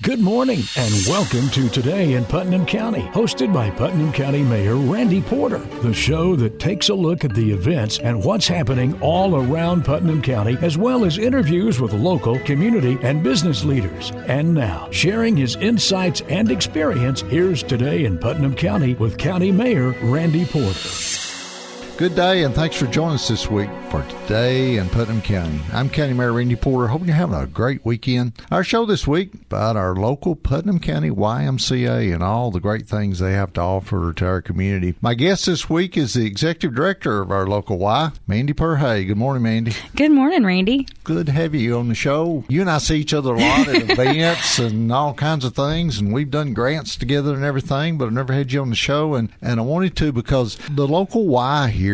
Good morning and welcome to Today in Putnam County, hosted by Putnam County Mayor Randy Porter, the show that takes a look at the events and what's happening all around Putnam County, as well as interviews with local, community, and business leaders. And now, sharing his insights and experience, here's Today in Putnam County with County Mayor Randy Porter. Good day, and thanks for joining us this week for Today in Putnam County. I'm County Mayor Randy Porter, hoping you're having a great weekend. Our show this week about our local Putnam County YMCA and all the great things they have to offer to our community. My guest this week is the Executive Director of our local Y, Mandy Perhay. Good morning, Mandy. Good morning, Randy. Good to have you on the show. You and I see each other a lot at events and all kinds of things, and we've done grants together and everything, but I've never had you on the show, and I wanted to because the local Y here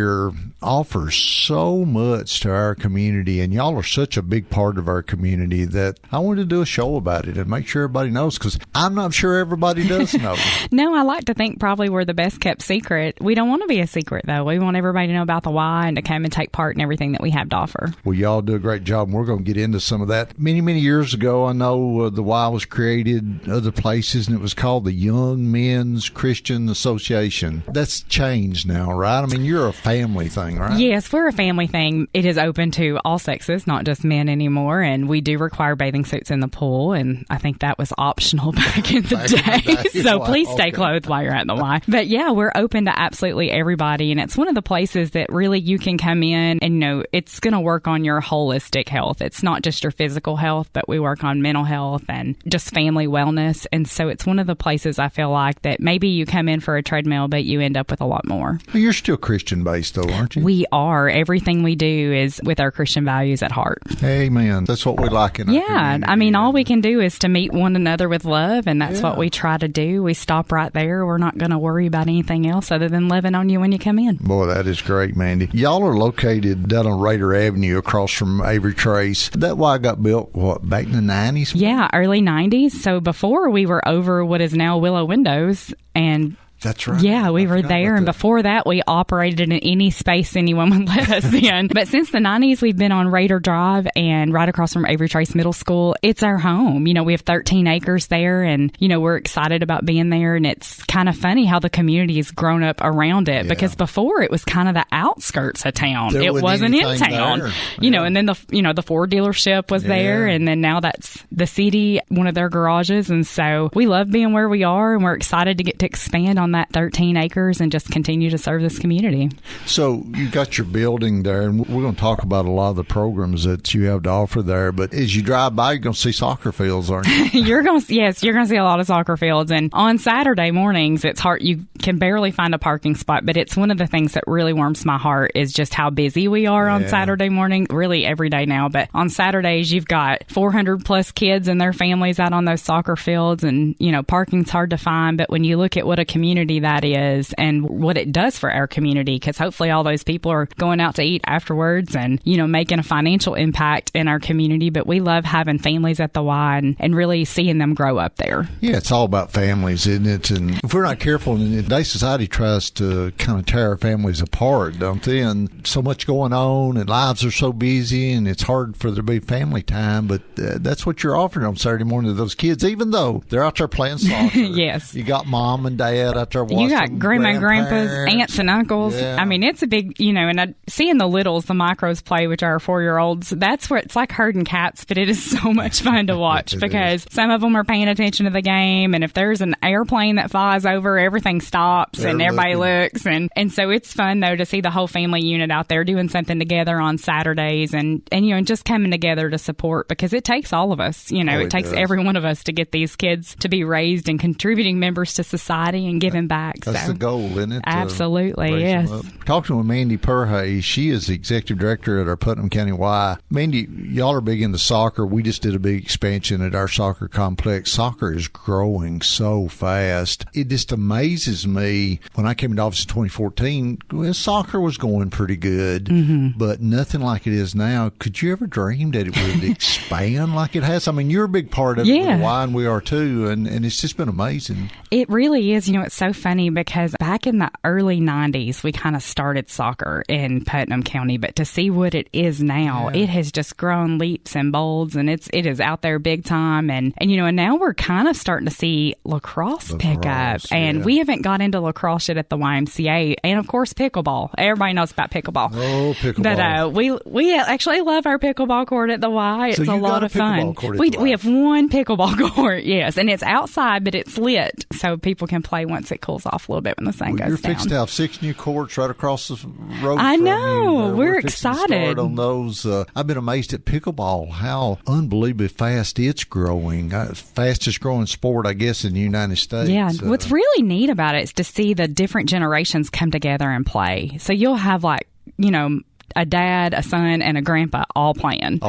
offers so much to our community, and y'all are such a big part of our community that I wanted to do a show about it and make sure everybody knows, because I'm not sure everybody does know. No, I like to think probably we're the best kept secret. We don't want to be a secret, though. We want everybody to know about the Y and to come and take part in everything that we have to offer. Well, y'all do a great job, and we're going to get into some of that. Many, many years ago, I know the Y was created other places, and it was called the Young Men's Christian Association. That's changed now, right? I mean, you're a family thing, right? Yes, we're a family thing. It is open to all sexes, not just men anymore, and we do require bathing suits in the pool, and I think that was optional back in the day. So please stay clothed while you're at the Y. But yeah, we're open to absolutely everybody, and it's one of the places that really you can come in and, you know, it's going to work on your holistic health. It's not just your physical health, but we work on mental health and just family wellness. And so it's one of the places I feel like that maybe you come in for a treadmill, but you end up with a lot more. Well, you're still Christian-based, though, aren't you? We are. Everything we do is with our Christian values at heart. Amen. That's what we like in our community. I mean, all we can do is to meet one another with love, and that's what we try to do. We stop right there. We're not going to worry about anything else other than loving on you when you come in. Boy, that is great, Mandy. Y'all are located down on Raider Avenue across from Avery Trace. That Y got built, what, back in the 90s? Yeah, early 90s. So before we were over what is now Willow Windows, and that's right. Yeah, we were there, and before that, we operated in any space anyone would let us in. But since the 90s, we've been on Raider Drive and right across from Avery Trace Middle School. It's our home. You know, we have 13 acres there, and, you know, we're excited about being there, and it's kind of funny how the community has grown up around it, because before it was kind of the outskirts of town. It wasn't in town. You know, and then the Ford dealership was there, and then now that's the city, one of their garages, and so we love being where we are, and we're excited to get to expand on that 13 acres and just continue to serve this community. So you got your building there, and we're going to talk about a lot of the programs that you have to offer there. But as you drive by, you're going to see soccer fields, aren't you? You're going to see a lot of soccer fields. And on Saturday mornings, it's hard. You can barely find a parking spot. But it's one of the things that really warms my heart is just how busy we are on Saturday morning, really every day now. But on Saturdays, you've got 400 plus kids and their families out on those soccer fields. And, you know, parking's hard to find. But when you look at what a community that is and what it does for our community, because hopefully all those people are going out to eat afterwards and, you know, making a financial impact in our community. But we love having families at the Y and really seeing them grow up there. Yeah, it's all about families, isn't it? And if we're not careful, and today's society tries to kind of tear our families apart, don't they? And so much going on, and lives are so busy, and it's hard for there to be family time. But that's what you're offering on Saturday morning to those kids, even though they're out there playing soccer. Yes. You got mom and dad out there watching. You got grandma and grandpas, aunts and uncles. Yeah. I mean, it's a big, you know, and seeing the littles, the micros play, which are 4-year-olds, that's where it's like herding cats, but it is so much fun to watch because some of them are paying attention to the game. And if there's an airplane that flies over, everything stops and everybody looks. And so it's fun, though, to see the whole family unit out there doing something together on Saturdays and you know, and just coming together to support, because it takes all of us, you know, it takes every one of us to get these kids to be raised and contributing members to society and giving back. That's the goal, isn't it? Absolutely, yes. Talking with Mandy Perhay, she is the executive director at our Putnam County Y. Mandy, y'all are big into soccer. We just did a big expansion at our soccer complex. Soccer is growing so fast. It just amazes me, when I came into office in 2014, soccer was going pretty good, but nothing like it is now. Could you ever dream that it would expand like it has? I mean, you're a big part of it with Y, and we are too, and it's just been amazing. It really is. It's so funny because back in the early 90s, we kind of started soccer in Putnam County, but to see what it is now, it has just grown leaps and bounds, and it is out there big time. And now we're kind of starting to see lacrosse pick up, and we haven't got into lacrosse yet at the YMCA, and of course pickleball. Everybody knows about pickleball. Oh, pickleball! But we actually love our pickleball court at the Y. It's a lot of fun. We have one pickleball court, yes, and it's outside, but it's lit, so people can play once it cools off a little bit when the sun goes down. You're fixed to have 6 new courts right across the road. I from know. you. We're excited excited on those. I've been amazed at pickleball, how unbelievably fast it's growing. Fastest growing sport, I guess, in the United States. Yeah. What's really neat about it is to see the different generations come together and play. So you'll have a dad, a son, and a grandpa all playing.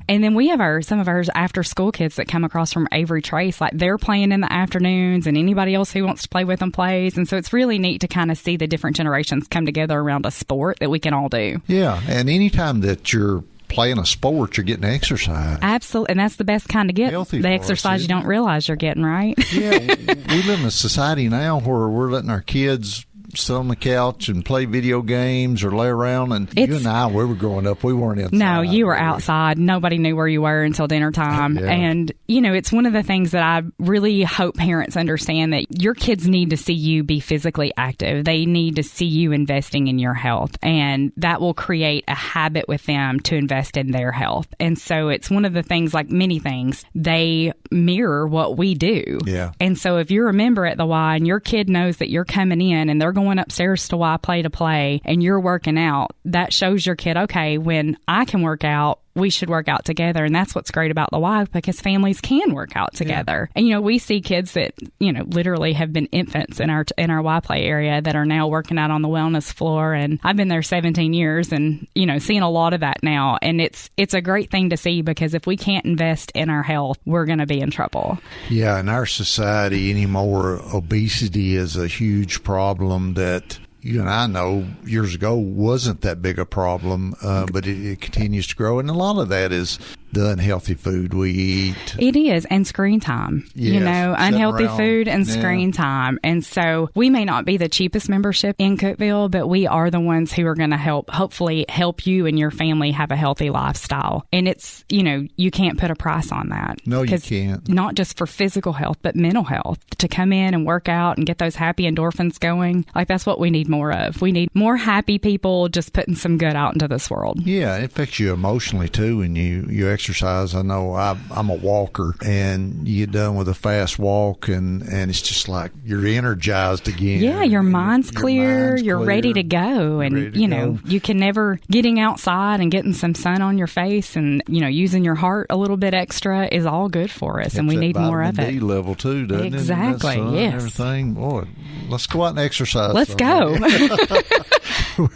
And then we have some of our after school kids that come across from Avery Trace, like they're playing in the afternoons, and anybody else who wants to play with them plays. And so it's really neat to kind of see the different generations come together around a sport that we can all do. Yeah. And anytime that you're playing a sport, you're getting exercise. Absolutely. And that's the best kind to get. Healthy the exercise you don't realize you're getting, right? Yeah. We live in a society now where we're letting our kids sit on the couch and play video games or lay around. And you and I, we were growing up, we weren't inside. No, you were outside. Nobody knew where you were until dinner time. Yeah. And, it's one of the things that I really hope parents understand, that your kids need to see you be physically active. They need to see you investing in your health. And that will create a habit with them to invest in their health. And so it's one of the things, like many things, they mirror what we do. Yeah. And so if you're a member at the Y and your kid knows that you're coming in and they're going upstairs to Y to play and you're working out, that shows your kid, okay, when I can work out, we should work out together. And that's what's great about the Y, because families can work out together. Yeah. And, we see kids that, literally have been infants in our Y play area that are now working out on the wellness floor. And I've been there 17 years and, seeing a lot of that now. And it's a great thing to see, because if we can't invest in our health, we're going to be in trouble. Yeah. In our society anymore, obesity is a huge problem that you and I know years ago wasn't that big a problem, but it continues to grow. And a lot of that is the unhealthy food we eat. It is. And screen time. Yes, unhealthy food and screen time. And so we may not be the cheapest membership in Cookeville, but we are the ones who are going to hopefully help you and your family have a healthy lifestyle. And it's, you can't put a price on that. No, you can't. Not just for physical health, but mental health. To come in and work out and get those happy endorphins going, like that's what we need more of. We need more happy people just putting some good out into this world. Yeah, it affects you emotionally too when you exercise. I know I'm a walker, and you get done with a fast walk, and it's just like you're energized again. Yeah, your mind's clear. You're ready to go. And, you can never getting outside and getting some sun on your face and, using your heart a little bit extra is all good for us. And we need more of it. D level too, doesn't it? Exactly, yes. Everything. Boy, let's go out and exercise. Let's go.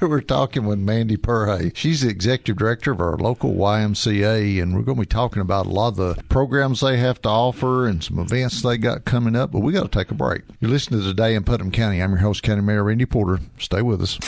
We're talking with Mandy Perhay. She's the executive director of our local YMCA, and we're going to be talking about a lot of the programs they have to offer and some events they got coming up, but we got to take a break. You're listening to Today in Putnam County. I'm your host, County Mayor Randy Porter. Stay with us.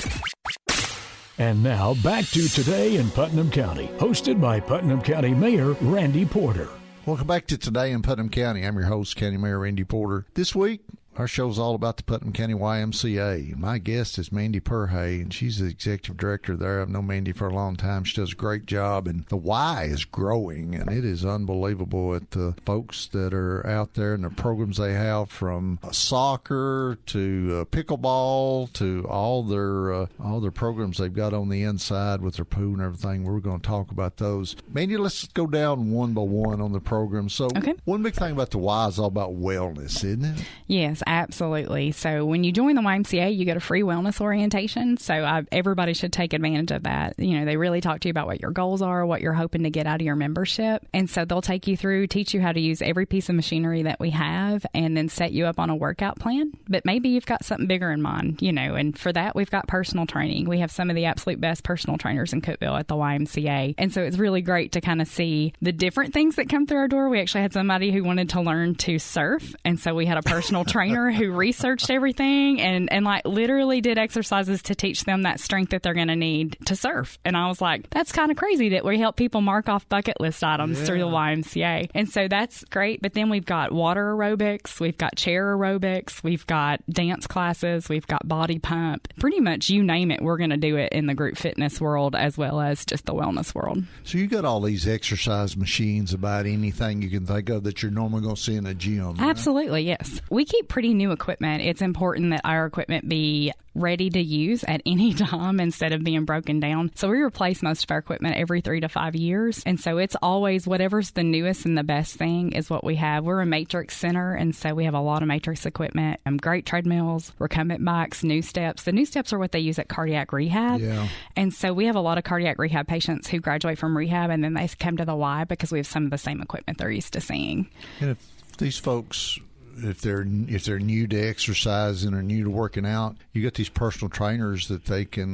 And now back to Today in Putnam County, hosted by Putnam County Mayor Randy Porter. Welcome back to Today in Putnam County. I'm your host, County Mayor Randy Porter. This week, our show's all about the Putnam County YMCA. My guest is Mandy Perhay, and she's the executive director there. I've known Mandy for a long time. She does a great job, and the Y is growing, and it is unbelievable at the folks that are out there and the programs they have, from soccer to pickleball to all their programs they've got on the inside with their pool and everything. We're going to talk about those. Mandy, let's go down one by one on the program. So One big thing about the Y is all about wellness, isn't it? Yes. Absolutely. So when you join the YMCA, you get a free wellness orientation. So everybody should take advantage of that. They really talk to you about what your goals are, what you're hoping to get out of your membership. And so they'll take you through, teach you how to use every piece of machinery that we have, and then set you up on a workout plan. But maybe you've got something bigger in mind, and for that, we've got personal training. We have some of the absolute best personal trainers in Cookeville at the YMCA. And so it's really great to kind of see the different things that come through our door. We actually had somebody who wanted to learn to surf. And so we had a personal trainer trainer who researched everything and like literally did exercises to teach them that strength that they're going to need to surf. And I was like, that's kind of crazy that we help people mark off bucket list items through the YMCA. And so that's great. But then we've got water aerobics, we've got chair aerobics, we've got dance classes, we've got body pump. Pretty much you name it, we're going to do it in the group fitness world as well as just the wellness world. So you got all these exercise machines, about anything you can think of that you're normally going to see in a gym, right? Absolutely, yes. We keep pretty new equipment. It's important that our equipment be ready to use at any time instead of being broken down. So we replace most of our equipment every 3 to 5 years. And so it's always whatever's the newest and the best thing is what we have. We're a matrix center, and so we have a lot of matrix equipment, great treadmills, recumbent bikes, new steps. The new steps are what they use at cardiac rehab. Yeah. And so we have a lot of cardiac rehab patients who graduate from rehab and then they come to the Y because we have some of the same equipment they're used to seeing. And if these folks, if they're new to exercising or new to working out, you got these personal trainers that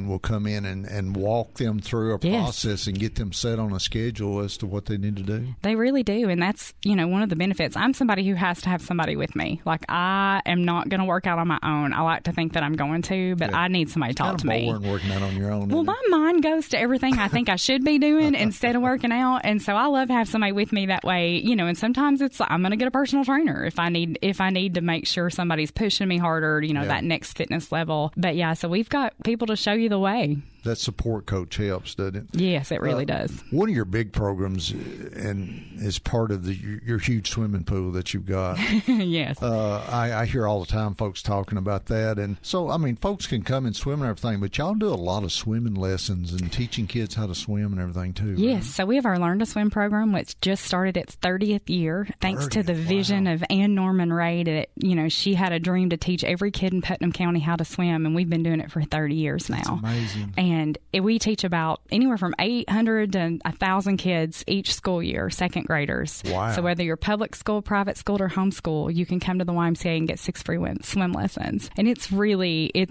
will come in and walk them through a process and get them set on a schedule as to what they need to do. They really do. And that's, one of the benefits. I'm somebody who has to have somebody with me. Like, I am not going to work out on my own. I like to think that I'm going to, but I need somebody to talk to me. It's kind of boring working out on your own. Well, my mind goes to everything I think I should be doing instead of working out. And so I love to have somebody with me that way, and sometimes it's like, I'm going to get a personal trainer if I need to make sure somebody's pushing me harder, that next fitness level. But yeah, so we've got people to show you the way. That support coach helps, doesn't it? Yes, it really does. One of your big programs, and is part of your huge swimming pool that you've got. Yes. I hear all the time folks talking about that. And so, folks can come and swim and everything, but y'all do a lot of swimming lessons and teaching kids how to swim and everything too. Yes. Right? So we have our Learn to Swim program, which just started its 30th year, thanks to the vision of Ann Norman Ray that, she had a dream to teach every kid in Putnam County how to swim, and we've been doing it for 30 years now. That's amazing. And we teach about anywhere from 800 to 1,000 kids each school year, second graders. Wow. So whether you're public school, private school, or homeschool, you can come to the YMCA and get 6 free swim lessons. And it's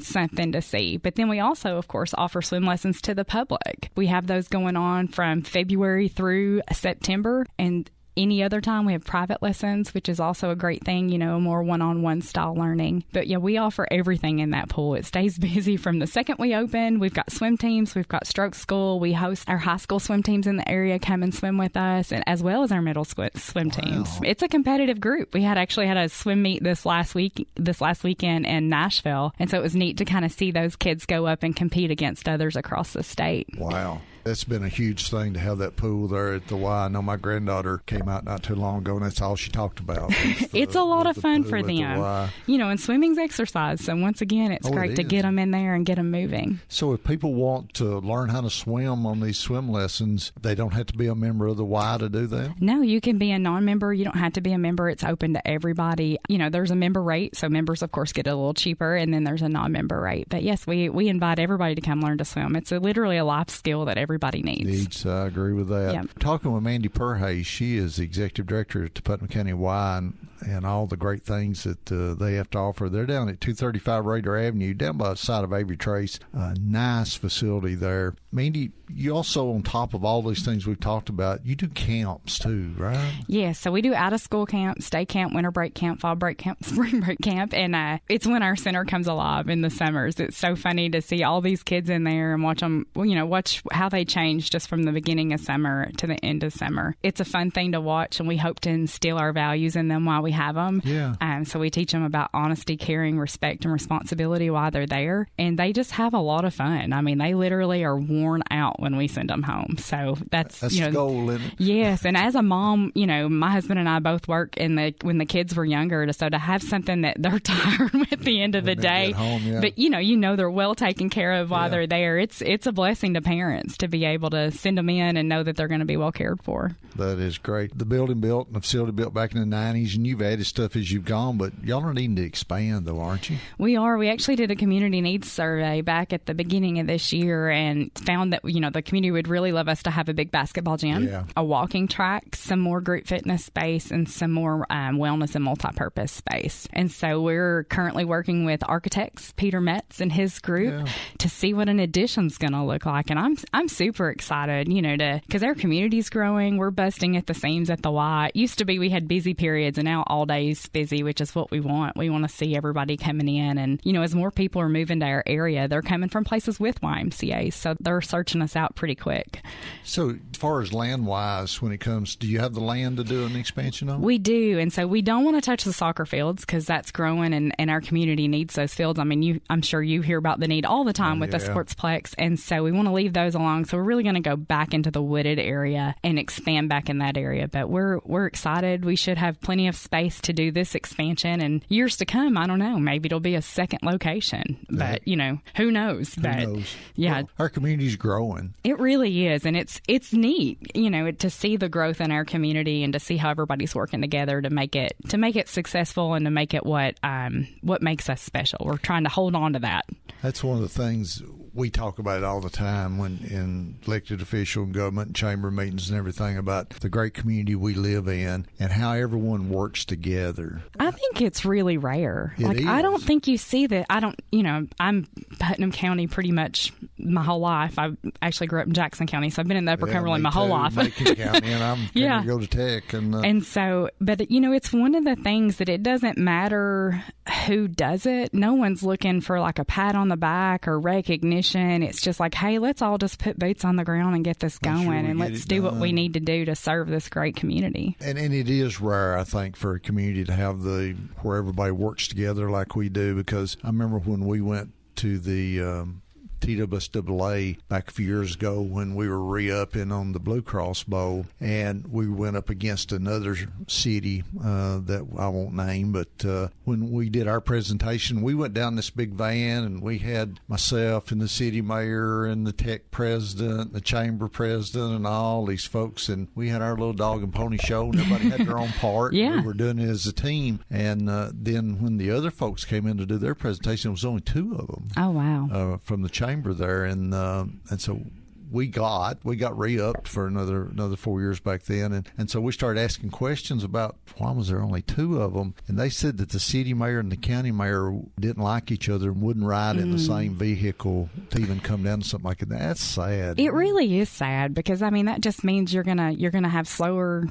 something to see. But then we also, of course, offer swim lessons to the public. We have those going on from February through September, and any other time we have private lessons, which is also a great thing, more one-on-one style learning. But yeah, we offer everything in that pool. It stays busy from the second we open. We've got swim teams. We've got stroke school. We host our high school swim teams in the area come and swim with us, and as well as our middle swim teams. It's a competitive group. We actually had a swim meet this last weekend in Nashville. And so it was neat to kind of see those kids go up and compete against others across the state. Wow. That's been a huge thing to have that pool there at the Y. I know my granddaughter came out not too long ago, and that's all she talked about. It's a lot of fun for them. And swimming's exercise. So once again, it's great to get them in there and get them moving. So if people want to learn how to swim on these swim lessons, they don't have to be a member of the Y to do that? No, you can be a non-member. You don't have to be a member. It's open to everybody. There's a member rate. So members, of course, get a little cheaper, and then there's a non-member rate. But yes, we invite everybody to come learn to swim. It's literally a life skill that everybody needs. I agree with that. Yep. Talking with Mandy Perhay, she is the executive director at the Putnam County Y, and all the great things that they have to offer. They're down at 235 Raider Avenue, down by the side of Avery Trace. A nice facility there. Mandy, you also, on top of all these things we've talked about, you do camps too, right? Yes. So we do out-of-school camp, day camp, winter break camp, fall break camp, spring break camp, and it's when our center comes alive in the summers. It's so funny to see all these kids in there and watch them, watch how they change just from the beginning of summer to the end of summer. It's a fun thing to watch, and we hope to instill our values in them while we have them. Yeah. So we teach them about honesty, caring, respect, and responsibility while they're there, and they just have a lot of fun. They literally are worn out when we send them home. So that's the goal, isn't it? Yes. And as a mom, my husband and I both work when the kids were younger, so to have something that they're tired at the end of the day, home, yeah. But they're well taken care of while they're there. It's a blessing to parents to be able to send them in and know that they're going to be well cared for. That is great. The building built and the facility built back in the 90s, and you've added stuff as you've gone, but y'all are needing to expand though, aren't you? We are. We actually did a community needs survey back at the beginning of this year and found that, the community would really love us to have a big basketball gym, a walking track, some more group fitness space, and some more wellness and multi-purpose space. And so we're currently working with architects, Peter Metz and his group, to see what an addition's going to look like. And I'm super excited, because our community's growing. We're busting at the seams at the Y. It used to be we had busy periods, and now all day's busy, which which is what we want. We want to see everybody coming in. And, as more people are moving to our area, they're coming from places with YMCAs. So they're searching us out pretty quick. So as far as land-wise, when it comes, do you have the land to do an expansion on? We do. And so we don't want to touch the soccer fields because that's growing and our community needs those fields. I mean, I'm sure you hear about the need all the time with the Sportsplex. And so we want to leave those along. So we're really going to go back into the wooded area and expand back in that area. But we're excited. We should have plenty of space to do this expansion. And years to come, I don't know, maybe it'll be a second location. But, who knows? Who knows? Yeah. Well, our community's growing. It really is. And it's neat, to see the growth in our community and to see how everybody's working together to make it successful and to make it what makes us special. We're trying to hold on to that. That's one of the things we talk about it all the time when in elected official and government and chamber meetings and everything about the great community we live in and how everyone works together. I think it's really rare. It is. I don't think you see that. I'm Putnam County pretty much my whole life. I actually grew up in Jackson County, so I've been in the Upper Cumberland my whole life. Macon County, and I'm going to go to Tech. And so, but it's one of the things that it doesn't matter who does it. No one's looking for like a pat on the back or recognition. It's just like, hey, let's all just put boots on the ground and get this going, and let's do what we need to do to serve this great community. And it is rare, I think, for a community to have where everybody works together like we do, because I remember when we went to the TWSAA back a few years ago when we were re-upping on the Blue Cross Bowl, and we went up against another city that I won't name, but when we did our presentation, we went down this big van, and we had myself and the city mayor and the Tech president, the chamber president, and all these folks, and we had our little dog and pony show, and everybody had their own part. Yeah. We were doing it as a team, and then when the other folks came in to do their presentation, it was only two of them. Oh, wow. From the chamber there, and so we got re-upped for another 4 years back then, and so we started asking questions about why was there only two of them, and they said that the city mayor and the county mayor didn't like each other and wouldn't ride in the same vehicle to even come down to something like that. That's sad. It really is sad, because that just means you're gonna have slower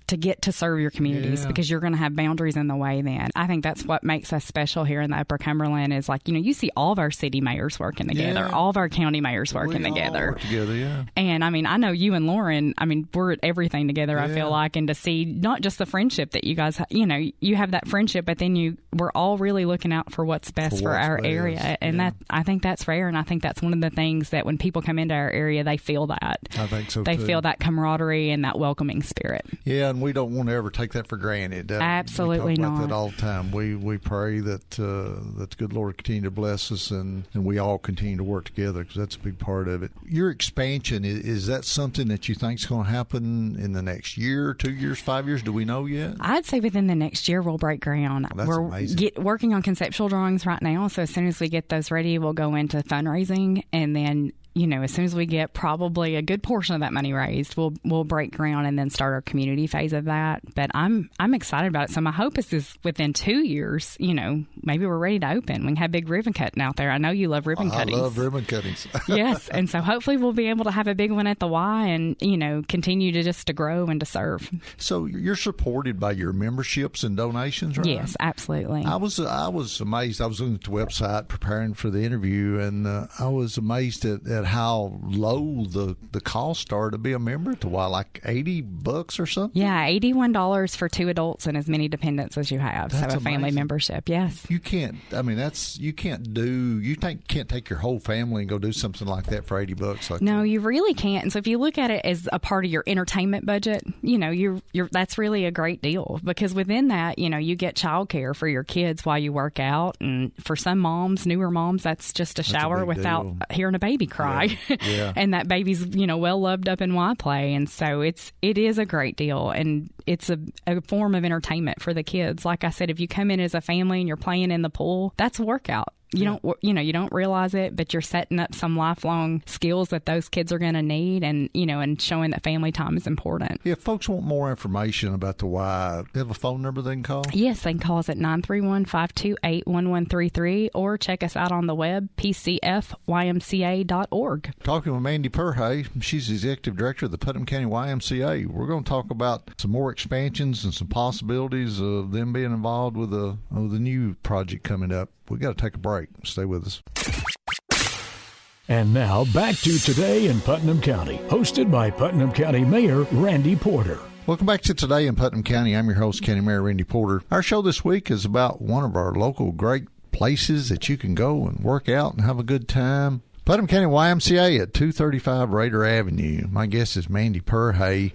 to get to serve your communities, because you're gonna have boundaries in the way. Then I think that's what makes us special here in the Upper Cumberland is you see all of our city mayors working together, all of our county mayors working together. Together, yeah. And I know you and Lauren, we're at everything together, I feel like, and to see not just the friendship that you guys, you have that friendship, but then we're all really looking out for what's best for our area. And that, I think that's rare. And I think that's one of the things that when people come into our area, they feel that. I think so They too. feel that camaraderie and that welcoming spirit. Yeah. And we don't want to ever take that for granted. Absolutely we talk not. about that all the time. We pray that the good Lord continue to bless us and we all continue to work together, because that's a big part of it. Your expansion, is that something that you think is going to happen in the next year, 2 years, 5 years? Do we know yet? I'd say within the next year we'll break ground. That's We're amazing. Working on conceptual drawings right now, so as soon as we get those ready, we'll go into fundraising, and then as soon as we get probably a good portion of that money raised, we'll break ground and then start our community phase of that. But I'm excited about it. So my hope is within 2 years, maybe we're ready to open. We can have big ribbon cutting out there. I know you love ribbon cuttings. I love ribbon cuttings. Yes, and so hopefully we'll be able to have a big one at the Y and continue to grow and to serve. So you're supported by your memberships and donations, right? Yes, absolutely. I was amazed. I was looking at the website preparing for the interview, and I was amazed at how low the costs are to be a at the Y, like $80 or something. Yeah, $81 for 2 adults and as many dependents as you have. That's so a family amazing. membership. Yes. You can't. You can't take your whole family and go do something like that for $80. Like no, that. you really can't. And so if you look at it as a part of your entertainment budget, you're that's really a great deal, because within that, you get childcare for your kids while you work out, and for some moms, newer moms, that's just a shower without hearing a baby cry. Yeah. And that baby's well loved up in Y Play, and so it is a great deal, and it's a form of entertainment for the kids. Like I said, if you come in as a family and you're playing in the pool, that's a workout. You don't realize it, but you're setting up some lifelong skills that those kids are going to need, and showing that family time is important. If folks want more information about the Y, they have a phone number they can call? Yes, they can call us at 931-528-1133 or check us out on the web, pcfymca.org. Talking with Mandy Perhay, she's the Executive Director of the Putnam County YMCA. We're going to talk about some more expansions and some possibilities of them being involved with the new project coming up. We got to take a break. Stay with us. And now back to Today in Putnam County, hosted by Putnam County Mayor Randy Porter. Welcome back to Today in Putnam County. I'm your host, County Mayor Randy Porter. Our show this week is about one of our local great places that you can go and work out and have a good time. Putnam County YMCA at 235 Raider Avenue. My guest is Mandy Perhay.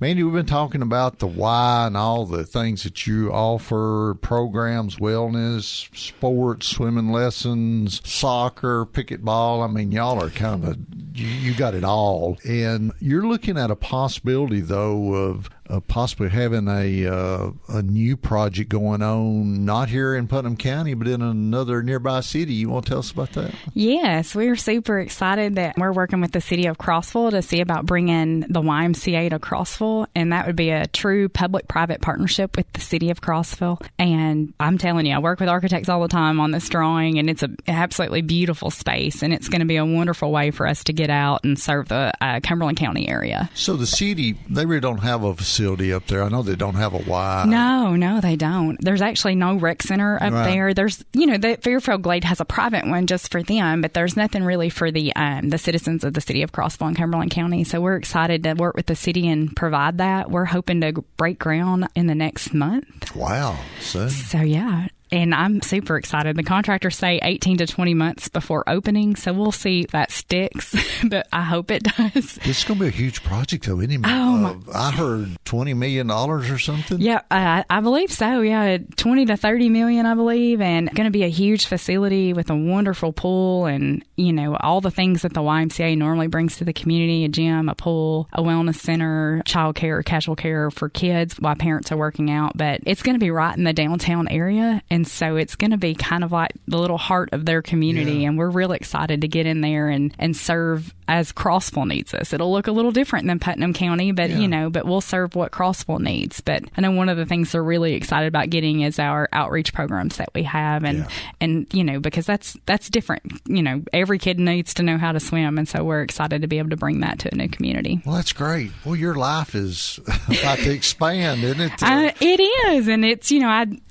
Mandy, we've been talking about the Y and all the things that you offer, programs, wellness, sports, swimming lessons, soccer, pickleball. I mean, y'all are kind of you got it all. And you're looking at a possibility, though, of possibly having a new project going on, not here in Putnam County, but in another nearby city. You want to tell us about that? Yes, we're super excited that we're working with the city of Crossville to see about bringing the YMCA to Crossville, and that would be a true public-private partnership with the city of Crossville. And I'm telling you, I work with architects all the time on this drawing, and it's an absolutely beautiful space, and it's going to be a wonderful way for us to get out and serve the Cumberland County area. So the city, they really don't have a facility up there. I know they don't have a Y. No, they don't. There's actually no rec center up there. There's, the Fairfield Glade has a private one just for them, but there's nothing really for the citizens of the city of Crossville and Cumberland County. So we're excited to work with the city and provide that. We're hoping to break ground in the next month. Wow. So yeah. And I'm super excited. The contractors say 18 to 20 months before opening, so we'll see if that sticks, but I hope it does. This is going to be a huge project, though, isn't it? I heard $20 million or something. Yeah, I believe so. Yeah, 20 to 30 million, I believe, and going to be a huge facility with a wonderful pool and, all the things that the YMCA normally brings to the community, a gym, a pool, a wellness center, child care, casual care for kids while parents are working out. But it's going to be right in the downtown area, and so it's going to be kind of like the little heart of their community, and we're really excited to get in there and serve as Crossville needs us. It'll look a little different than Putnam County, but but we'll serve what Crossville needs. But I know one of the things they're really excited about getting is our outreach programs that we have, and because that's different. Every kid needs to know how to swim, and so we're excited to be able to bring that to a new community. Well, that's great. Well, your life is about to expand, isn't it? It is, and it's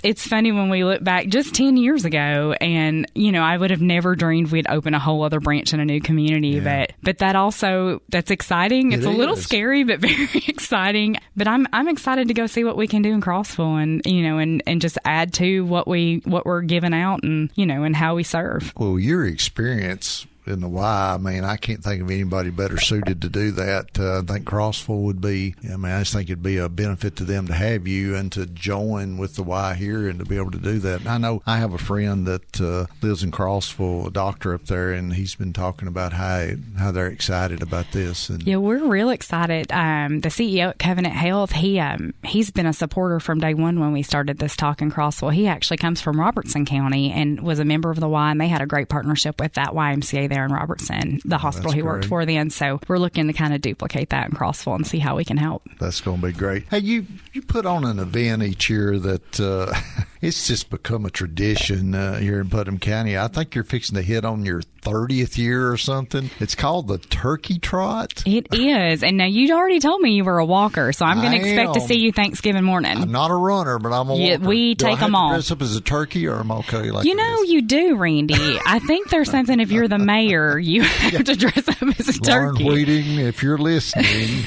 it's funny when we look back just 10 years ago, and I would have never dreamed we'd open a whole other branch in a new community, but that's exciting. It's a little scary, but very exciting. But I'm excited to go see what we can do in Crossville, and just add to what we're giving out, and and how we serve. Well, your experience in the Y, I mean, I can't think of anybody better suited to do that. I think Crossville would be, I just think it'd be a benefit to them to have you and to join with the Y here and to be able to do that. And I know I have a friend that lives in Crossville, a doctor up there, and he's been talking about how they're excited about this. And we're real excited. The CEO at Covenant Health, he's been a supporter from day one when we started this talk in Crossville. He actually comes from Robertson County and was a member of the Y, and they had a great partnership with that YMCA there in Robertson, the hospital he worked for then. So we're looking to kind of duplicate that in Crossville and see how we can help. That's going to be great. Hey, you put on an event each year that it's just become a tradition here in Putnam County. I think you're fixing to hit on your 30th year or something. It's called the Turkey Trot. It is. And now you already told me you were a walker, so I'm going to expect to see you Thanksgiving morning. I'm not a runner, but I'm a walker. We take them all. Dress up as a turkey, or am I okay like you do, Randy. I think there's something, if you're the mayor, you have to dress up as a turkey. Lauren Wheating, if you're listening,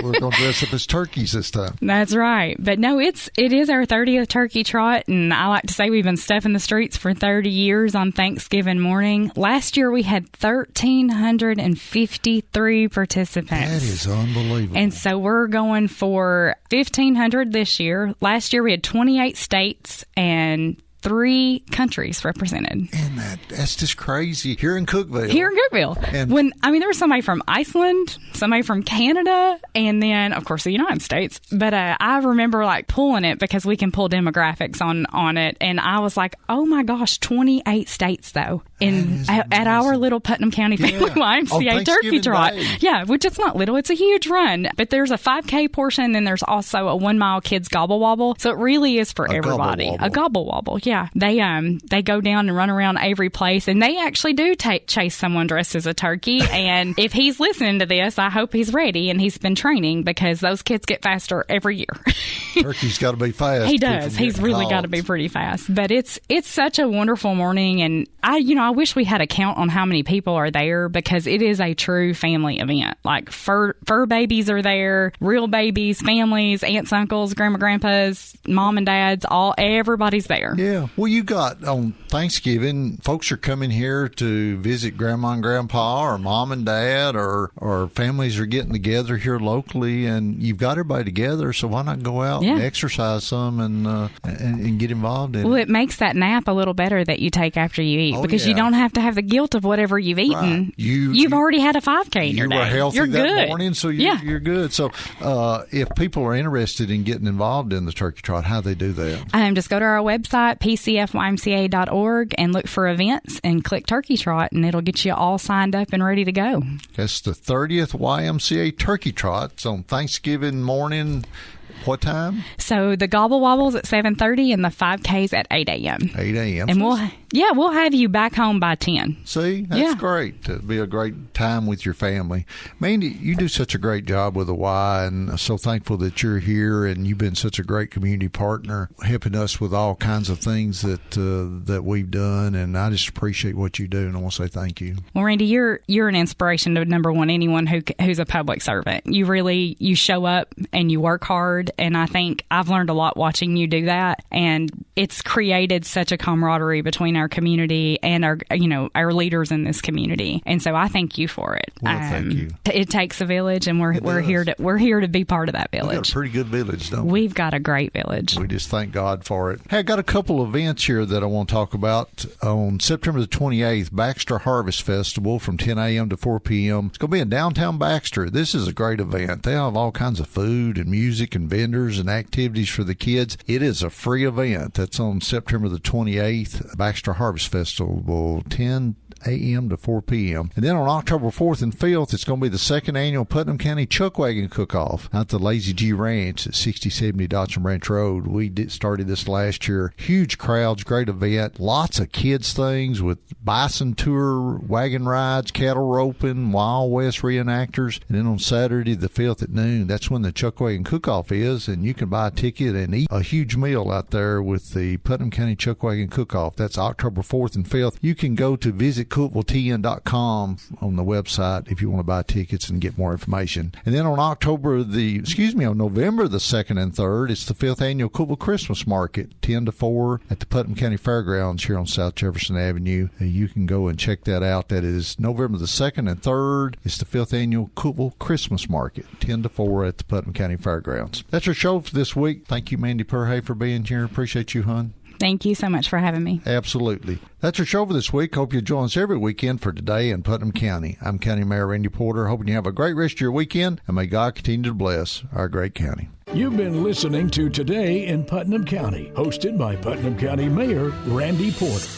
we're going to dress up as turkeys this time. That's right. But no, it is our 30th Turkey Trot, and I like to say we've been stuffing the streets for 30 years on Thanksgiving morning. Last year we had 1,353 participants. That is unbelievable. And so we're going for 1,500 this year. Last year we had 28 states and 3 countries represented. And that's just crazy. Here in Cookeville. And there was somebody from Iceland, somebody from Canada, and then, of course, the United States. But I remember like pulling it because we can pull demographics on it. And I was like, oh my gosh, 28 states, though, at our little Putnam County Family YMCA Turkey Trot. Day. Yeah, which it's not little. It's a huge run. But there's a 5K portion, and then there's also a 1 mile kids gobble wobble. So it really is for everybody. A gobble wobble, yeah. They go down and run around Avery Place, and they actually do chase someone dressed as a turkey. And if he's listening to this, I hope he's ready and he's been training, because those kids get faster every year. Turkey's got to be fast. He does. He's really got to be pretty fast. But it's such a wonderful morning, and I wish we had a count on how many people are there, because it is a true family event. Like fur babies are there, real babies, families, aunts, uncles, grandma, grandpas, mom and dads, everybody's there. Yeah. Well, you got on Thanksgiving, folks are coming here to visit grandma and grandpa, or mom and dad, or families are getting together here locally, and you've got everybody together, so why not go out and exercise some and get involved in it? Well, it makes that nap a little better that you take after you eat, because you don't have to have the guilt of whatever you've eaten. Right. You've already had a 5K in your day. You were healthy you're that good. morning, so you're good. So if people are interested in getting involved in the Turkey Trot, how do they do that? Just go to our website, pcfymca.org, and look for events and click Turkey Trot, and it'll get you all signed up and ready to go. That's the 30th YMCA Turkey Trot. It's on Thanksgiving morning. What time? So the gobble wobble's at 7:30 and the 5K's at 8 a.m. 8 a.m. And we'll have you back home by 10. See, that's great. It'll be a great time with your family. Mandy, you do such a great job with the Y, and so thankful that you're here, and you've been such a great community partner, helping us with all kinds of things that we've done, and I just appreciate what you do, and I want to say thank you. Well, Randy, you're an inspiration to, number one, anyone who's a public servant. You show up and you work hard, and I think I've learned a lot watching you do that, and it's created such a camaraderie between our community and our leaders in this community, and so I thank you for it. Well, thank you. It takes a village, and we're here to be part of that village. We've got a pretty good village, don't we? We've got a great village. We just thank God for it. Hey, I got a couple of events here that I want to talk about. On September the 28th, Baxter Harvest Festival from 10 a.m. to 4 p.m. It's going to be in downtown Baxter. This is a great event. They have all kinds of food and music and vendors and activities for the kids. It is a free event. That's on September the 28th, Baxter Harvest Festival, 10 a.m. to 4 p.m. And then on October 4th and 5th, it's going to be the second annual Putnam County Chuck Wagon Cook-Off at the Lazy G Ranch at 6070 Dodson Branch Road. We started this last year. Huge crowds, great event. Lots of kids things with bison tour, wagon rides, cattle roping, Wild West reenactors. And then on Saturday the 5th at noon, that's when the Chuck Wagon Cook-Off is, and you can buy a ticket and eat a huge meal out there with the Putnam County Chuck Wagon Cook-Off. That's October 4th and 5th. You can go to visitcookvilletn.com on the website if you want to buy tickets and get more information. And then on November the 2nd and 3rd, it's the 5th annual Cookville Christmas Market, 10 to 4 at the Putnam County Fairgrounds here on South Jefferson Avenue. You can go and check that out. That is November the 2nd and 3rd. It's the 5th annual Cookville Christmas Market, 10 to 4 at the Putnam County Fairgrounds. That's our show for this week. Thank you, Mandy Perhay, for being here. Appreciate you, hon. Thank you so much for having me. Absolutely. That's our show for this week. Hope you join us every weekend for Today in Putnam County. I'm County Mayor Randy Porter. Hoping you have a great rest of your weekend, and may God continue to bless our great county. You've been listening to Today in Putnam County, hosted by Putnam County Mayor Randy Porter.